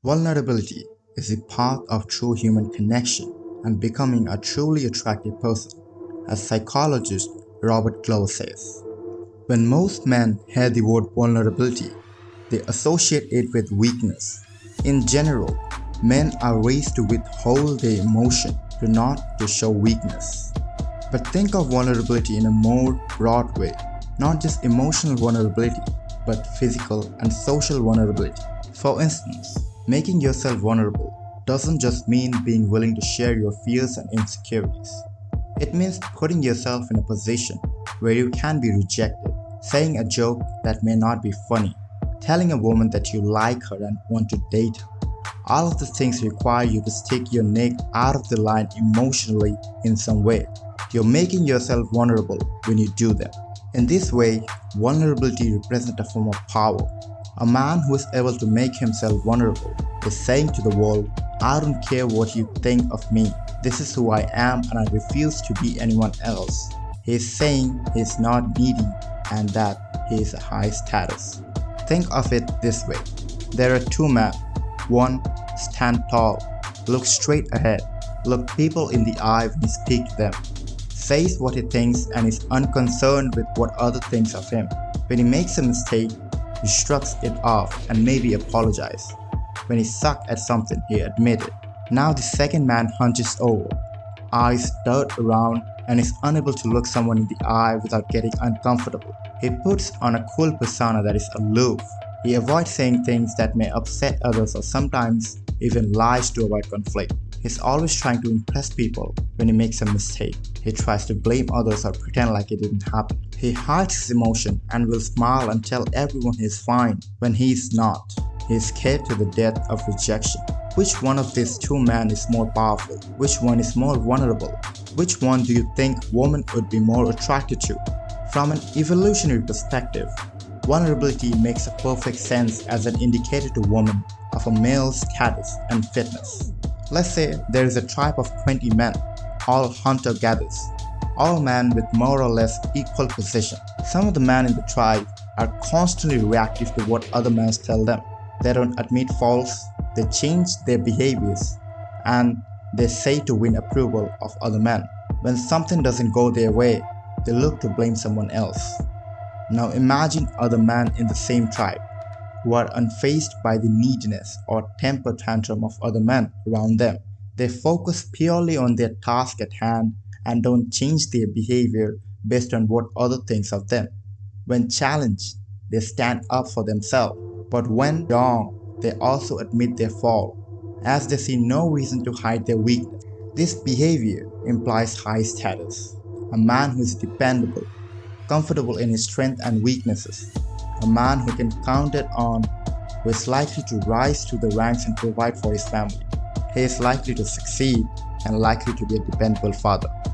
Vulnerability is the path of true human connection and becoming a truly attractive person, as psychologist Robert Glover says. When most men hear the word vulnerability, they associate it with weakness. In general, men are raised to withhold their emotion, not to show weakness. But think of vulnerability in a more broad way, not just emotional vulnerability, but physical and social vulnerability. For instance, making yourself vulnerable doesn't just mean being willing to share your fears and insecurities. It means putting yourself in a position where you can be rejected, saying a joke that may not be funny, telling a woman that you like her and want to date her. All of the things require you to stick your neck out of the line emotionally in some way. You're making yourself vulnerable when you do them. In this way, vulnerability represents a form of power. A man who is able to make himself vulnerable is saying to the world, I don't care what you think of me. This is who I am and I refuse to be anyone else. He is saying he is not needy and that he is a high status. Think of it this way. There are two men. One, stand tall, look straight ahead, look people in the eye when you speak to them, says what he thinks and is unconcerned with what others think of him. When he makes a mistake, he shrugs it off and maybe apologizes. When he sucked at something, he admitted. Now the second man hunches over, eyes dart around and is unable to look someone in the eye without getting uncomfortable. He puts on a cool persona that is aloof. He avoids saying things that may upset others or sometimes even lies to avoid conflict. He's always trying to impress people. When he makes a mistake, he tries to blame others or pretend like it didn't happen. He hides his emotion and will smile and tell everyone he's fine when he's not. He is scared to the death of rejection. Which one of these two men is more powerful? Which one is more vulnerable? Which one do you think women would be more attracted to? From an evolutionary perspective, vulnerability makes a perfect sense as an indicator to women of a male's status and fitness. Let's say there is a tribe of 20 men, all hunter-gatherers, all men with more or less equal position. Some of the men in the tribe are constantly reactive to what other men tell them. They don't admit faults, they change their behaviors, and they say to win approval of other men. When something doesn't go their way, they look to blame someone else. Now imagine other men in the same tribe who are unfazed by the neediness or temper tantrum of other men around them. They focus purely on their task at hand and don't change their behavior based on what others think of them. When challenged, they stand up for themselves, but when wrong, they also admit their fault, as they see no reason to hide their weakness. This behavior implies high status, a man who is dependable, comfortable in his strengths and weaknesses, a man who can count it on, who is likely to rise to the ranks and provide for his family. He is likely to succeed and likely to be a dependable father.